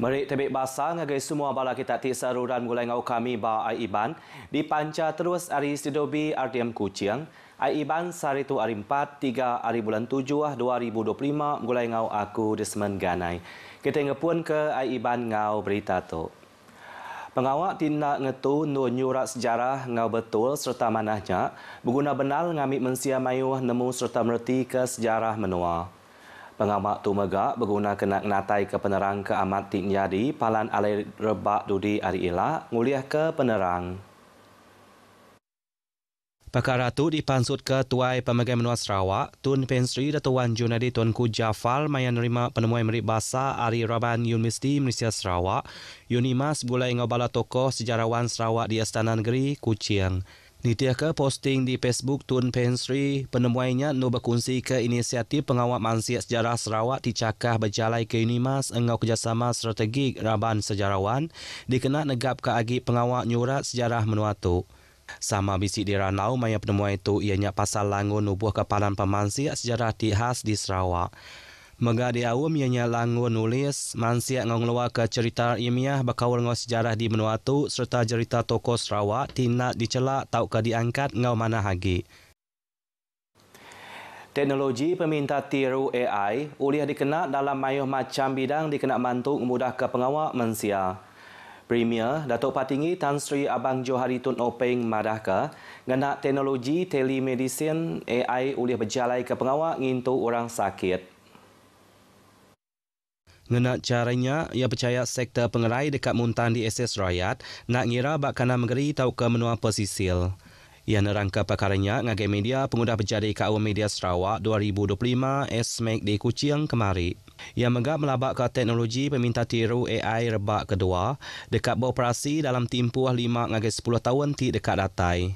Merik tebik basah ngagai semua bala kita ti saruran mulai ngau kami ba ai iban dipanca terus hari Sidobi RDM Kuching. Ai iban sari tu hari 4 3 hari bulan 7 2025 mulai ngau aku Desmond Ganai. Kita ngepun ke ai iban ngau berita tu. Pengawak tindak ngetu nu nyurat sejarah ngau betul serta manahnya berguna benal ngamik mensia mayuh nemu serta merti ke sejarah menua. Pengamak tu megak berguna kena natai ke penerang ke amat tinyadi palan alai rebak dudi hari elak nguliah ke penerang. Perkara tu dipansut ke Tuai Pemegai Menua Sarawak, Tun Pensri Dato' Wan Junadi Tunku Jafal maya nerima penemuan merik bahasa Ari Raban Universiti Malaysia Sarawak, Unimas bulai ngobala tokoh sejarawan Sarawak di Astana Negeri, Kuching. Nitiah ke posting di Facebook Tun Pensri penemuannya nu berkongsi ke inisiatif pengawal mansiat sejarah Sarawak dicakah berjalai ke Unimas engau kerjasama strategik Raban Sejarawan dikena negap ke agi pengawal nyurat sejarah menua tu. Sama bisik di Ranau maya penemuan itu ianya pasal langun nubuh kepalan pemansiat sejarah di khas di Sarawak. Mega di awam ianya langun nulis mansiat ngeluar ke cerita ilmiah berkawal ngau sejarah di menua tu serta cerita tokoh Sarawak tindak dicelak tau ke diangkat ngau mana hagi. Teknologi peminta tiru AI uliah dikena dalam mayuh macam bidang dikena bantu memudah ke pengawal mensia. Premier Datuk Patinggi Tan Sri Abang Johari Tun Openg madahka ngena teknologi telemedicine AI uliah berjalai ke pengawal ngintu orang sakit. Ngena caranya, ia percaya sektor pengerai dekat muntan di SS Rakyat nak ngira bakana menggeri tau ke menua pesisir. Ia nerangka perkaranya ngagai media pengudah berjadi ke awam media Sarawak 2025 SMAC di Kuching kemari. Ia megak melabak ke teknologi peminta tiru AI rebak kedua dekat beroperasi dalam tempoh 5 ngagai 10 tahun ti dekat datai.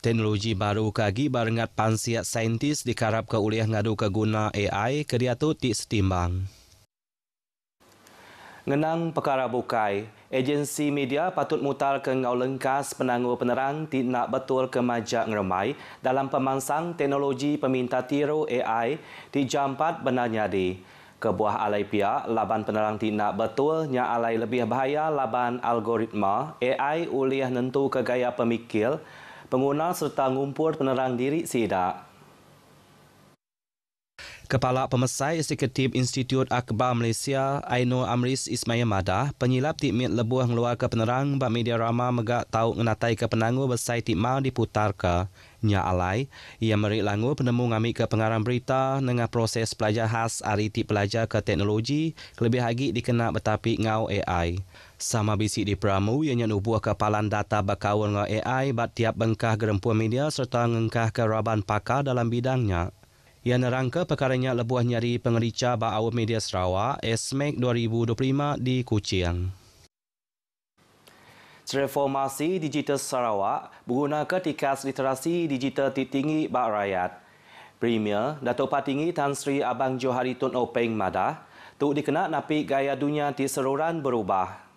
Teknologi baru kagi barengat pansiat saintis dikarap ke uliah ngadu ke guna AI ke dia tu ti setimbang. Ngenang perkara bukai, agensi media patut mutar ke ngau lengkas penangguh penerang tindak betul ke majak ngeremai dalam pemangsang teknologi peminta tiru AI di jam 4 benar nyadi. Kebuah alai pihak, laban penerang tindak betul nya alai lebih bahaya laban algoritma AI uliah nentu ke gaya pemikir, pengguna serta ngumpul penerang diri sidak. Kepala Pemesai Eksekutif Institut Akhbar Malaysia, Ainur Amris Ismail Madah, penyilap tikmit lebuh ngeluar ke penerang bak media rama megak tau ngenatai ke penangguh besai tikmal diputar ke. Nya alai, ia merik langu penemu ngamik ke pengarang berita dengan proses pelajar khas ari tik pelajar ke teknologi, lebih lagi dikena bertapik ngau AI. Sama bisik di Peramu, ianya nubuh kepalan data berkawal ngau AI bat tiap bengkah gerempuan media serta ngengkah ke raban pakar dalam bidangnya. Ia nerangka perkaranya lebuah nyari pengerica ba awam media Sarawak SMAC 2025 di Kuching. Reformasi digital Sarawak berguna ketikas literasi digital tinggi ba rakyat. Premier Datuk Patinggi Tan Sri Abang Johari Tun Openg Madah tu dikena napi gaya dunia ti seruran berubah.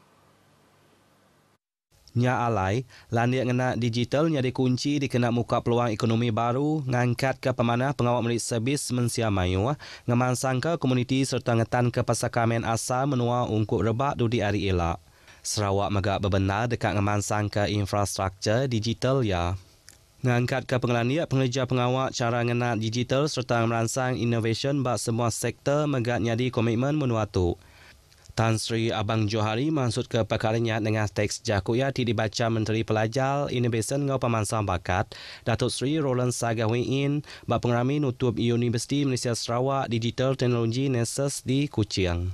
Nya alai, landia ngena digital nya dikunci dikena muka peluang ekonomi baru ngangkat ke pemanah pengawal merik servis mensia mayu ngemansang ke komuniti serta ngetan ke pasakamen asal menua ungkuk rebak dudi hari elak. Sarawak megak bebenar dekat ngemansang ke infrastruktur digital ya. Ngangkat ke pengelaniak pengeja pengawal cara ngena digital serta merangsang innovation bak semua sektor megak nyadi komitmen menua tu. Tan Sri Abang Johari maksud ke perkaranya dengan teks jakuya dibaca Menteri Pelajar Innovation ngau pemansang bakat Datuk Sri Roland Sagawiin bak pengerami nutup Universiti Malaysia Sarawak Digital Technology Nexus di Kuching.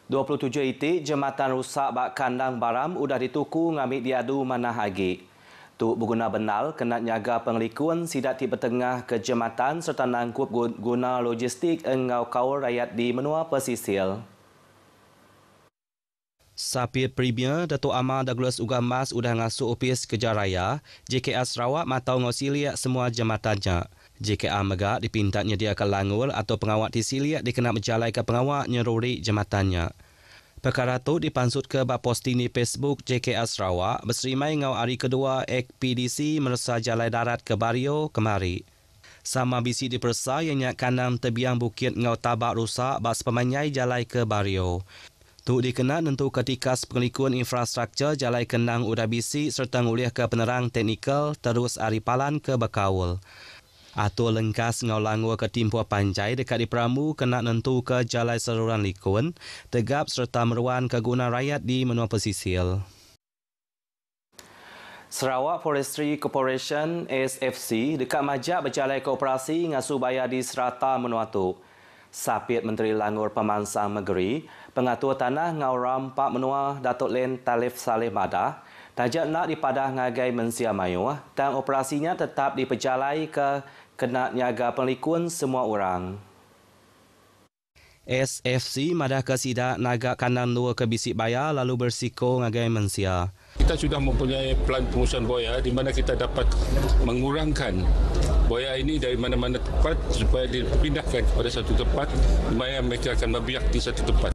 27 itik jembatan rusak bak kandang baram udah dituku ngambil diadu mana hagi. Tu berguna benal kena nyaga pengelikuan sidak ti bertengah ke jembatan serta nangkup guna logistik engau kaul rakyat di menua pesisir. Sapir Premier Datuk Amar Douglas Ugamas udah ngasuh opis Kejaraya, JKA Sarawak matau ngosiliak semua jembatannya. JKA megak dipinta nyediakan langur atau pengawal tisiliak dikena berjalai ke pengawal nyeruri jembatannya. Perkara tu dipansut ke bak posting di Facebook JKA Sarawak berserimai ngau hari kedua ekspedisi meresa jalai darat ke Bario kemari. Sama bisi dipersa yang nyak kanam tebiang bukit ngau tabak rusak bak sepemanyai jalai ke Bario. Tu dikena nentu ketika pengelikuan infrastruktur jalai kenang udah bisi serta nguliah ke penerang teknikal terus aripalan ke Bekawul. Atur lengkas ngau langua ke Timpua Panjai dekat di Peramu kena nentu ke jalai saluran likun, tegap serta meruan ke guna rakyat di menua pesisir. Sarawak Forestry Corporation SFC dekat majak berjalai kooperasi ngasuh bayar di serata menua tu. Sapit Menteri Langur Pemansang Negeri, pengatur tanah ngau rampak menua Datuk Len Talif Saleh Madah, tajak nak dipadah ngagai Mensia Mayu dan operasinya tetap diperjalai ke kena niaga pelikun semua orang. SFC madah ke sidak nagak kanan dua ke bisik bayar lalu bersiko ngagai Mensia. Kita sudah mempunyai plan pengurusan boya di mana kita dapat mengurangkan boya ini dari mana-mana tempat supaya dipindahkan kepada satu tempat di mana mereka akan membiak di satu tempat.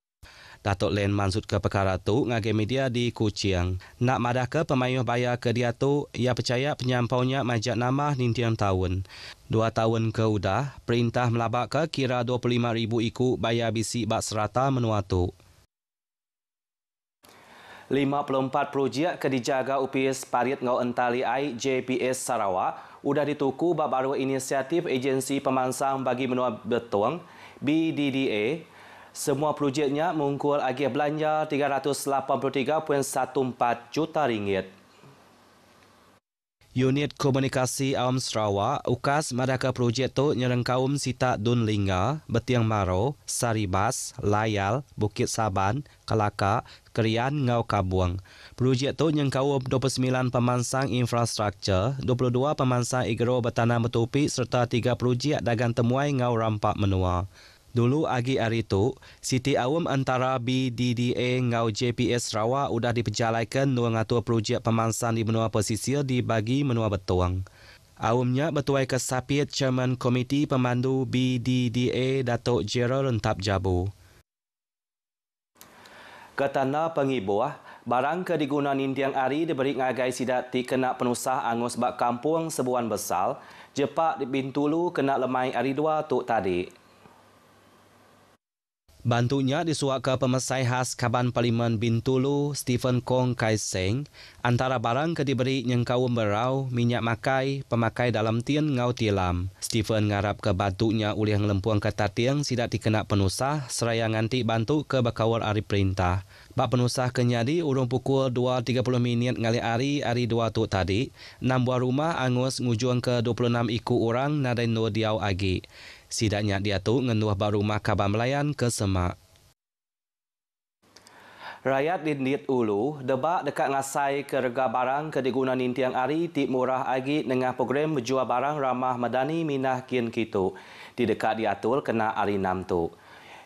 Datuk Len maksud ke perkara tu ngagai media di Kuching. Nak madah ke pemayuh bayar ke dia tu, ia percaya penyampaunya majak nama nintiang tahun. 2 tahun ke udah, perintah melabak ke kira 25,000 ikut bayar bisi bak serata menua tu. 54 projek ke dijaga UPS Parit Ngau Entali Air JPS Sarawak udah dituku bak baru inisiatif Agensi Pemansang bagi Menua Betuang BDDA. Semua projeknya mengungkul agih belanja RM383.14 juta. Unit Komunikasi Awam Sarawak ukas madaka projek tu nyerengkaum Sita Dun Lingga, Betiang Maro, Saribas, Layal, Bukit Saban, Kelaka, Kerian, Ngau Kabuang. Projek tu nyengkaum 29 pemansang infrastruktur, 22 pemansang igro bertanah bertopik serta 3 projek dagang temuai Ngau Rampak Menua. Dulu agi hari tu, Siti Awam antara BDDA ngau JPS Sarawak udah diperjalaikan 200 projek pemansang di menua pesisir dibagi menua Betuang. Awamnya bertuai ke sapit Chairman Komiti Pemandu BDDA Datuk Gerald Rentap Jabu. Ketanda pengibuah, barang ke diguna nintiang hari diberi ngagai sidat kena penusah angus bak kampung Sebuan Besar, jepak di Bintulu kena lemai hari 2 tu tadi. Bantunya disuak ke pemesai khas Kaban Parlimen Bintulu, Stephen Kong Kai Seng, antara barang ke diberi nyengkawum berau, minyak makai, pemakai dalam tian ngau tilam. Stephen ngarap ke bantunya ulih ngelempuang ke tatiang sidak dikena penusah, seraya nganti bantu ke bakawal hari perintah. Bak penusah kenyadi urung pukul 2.30 minit ngali hari 2 tu tadi, 6 buah rumah angus ngujung ke 26 iku orang nadai nur diau agi. Sidaknya dia tu ngenuah baru rumah Kaban Melayan ke Semak. Rakyat di Ndit Ulu debak dekat ngasai ke rega barang ke diguna nintiang ari tip murah agi dengan program berjual barang ramah madani minah kian kitu. Di dekat diatur kena ari 6 tu.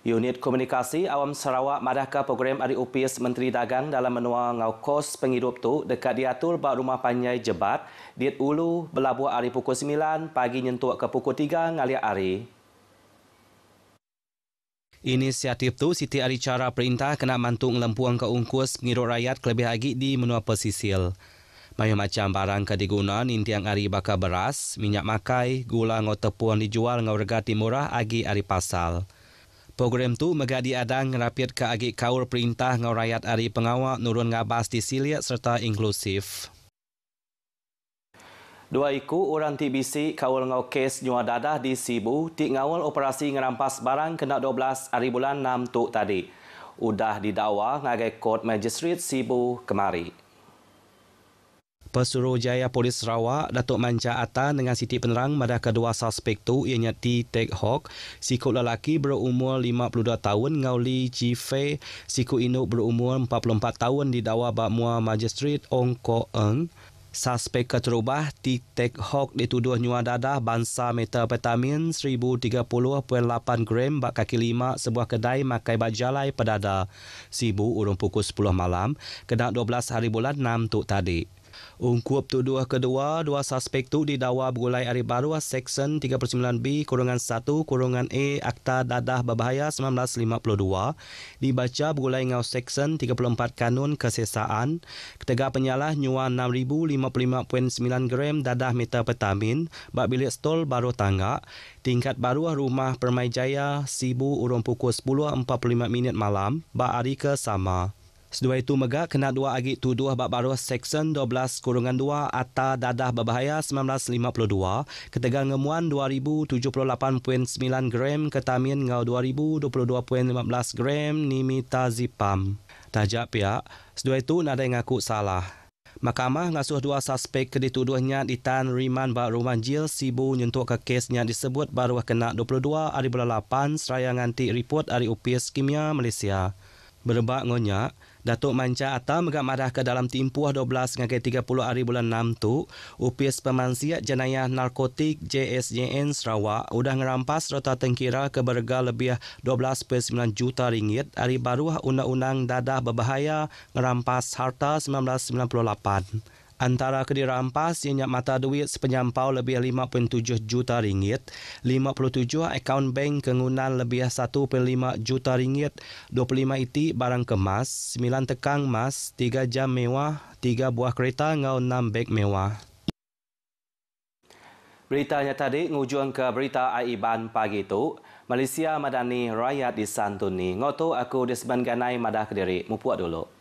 Unit Komunikasi Awam Sarawak madah ke program ari UPS Menteri Dagang dalam menua ngau kos penghidup tu dekat diatur bak rumah panjai jebat Ndit Ulu berlabuh ari pukul 9 pagi nyentuk ke pukul 3 ngaliak ari. Inisiatif tu Siti Ari cara perintah kena mantu ngelempuang ke ungkus pengirut rakyat kelebih lagi di menua pesisir. Mayu macam barang ke diguna nintiang ari bakar beras, minyak makai, gula ngau tepuan dijual ngau rega timurah agi ari pasal. Program tu megadi adang ngerapit ke agi kaur perintah ngau rakyat ari pengawak nurun ngabas di siliat serta inklusif. 2 iku orang TBC kawal ngau kes nyua dadah di Sibu tik ngawal operasi ngerampas barang kena 12 hari bulan 6 tu tadi. Udah didakwa ngagai Kod Magistrate Sibu kemari. Pesuruhjaya Polis Sarawak Datuk Manca Atta dengan Siti Penerang madah kedua suspek tu ianya T. Tek Hok, siku lelaki berumur 52 tahun ngau Li Jifei, siku induk berumur 44 tahun didakwa bak mua Magistrate Ong Ko Eng. Suspek keterubah Tek Hok dituduh nyua dadah bangsa metapetamin 1030.8 gram bak kaki 5 sebuah kedai makai bajalai pedada Sibu urung pukul 10 malam kena 12 hari bulan 6 tu tadi. Ungkup tuduh kedua, dua suspek tu didakwa bergulai Hari Baru Seksyen 39B-1-A Akta Dadah Berbahaya 1952 dibaca bergulai ngau Seksyen 34 Kanun Kesesaan. Ketiga penyalah nyua 6,055.9 gram dadah metapetamin bak bilik stol baru tangga. Tingkat baru rumah Permai Jaya Sibu urung pukul 10.45 malam bak hari ke sama. Sedua itu megak kena dua agik tuduh bak baru Seksyen 12-2 Akta Dadah Berbahaya 1952 ketegal ngemuan 2,078.9 gram ketamin ngau 2,022.15 gram nimetazepam. Tajak pihak, sedua itu nada ngaku salah. Mahkamah ngasuh dua suspek kedituduhnya ditan riman bak rumah jil Sibu nyuntuk ke kesnya disebut baru kena 22 hari bulan 8 seraya nganti report hari UPS Kimia Malaysia. Berebak ngonyak, Datuk Manca Atta megak madah ke dalam timpuh 12 ngagai 30 hari bulan 6 tu, UPS Pemansiat Jenayah Narkotik JSJN Sarawak udah ngerampas rota tengkira ke berga lebih 12.9 juta ringgit hari baru Undang-Undang Dadah Berbahaya ngerampas harta 1998. Antara kedirampas ianya mata duit sepenyampau lebih 5.7 juta ringgit, 57 akaun bank kengunan lebih 1.5 juta ringgit, 25 itik barang kemas, 9 tekang emas, 3 jam mewah, 3 buah kereta ngau 6 beg mewah. Beritanya tadi ngujung ke berita Aiban pagi itu. Malaysia Madani Rakyat disantuni. Ngoto aku disebangganai madah Kediri. Mupuak dulu.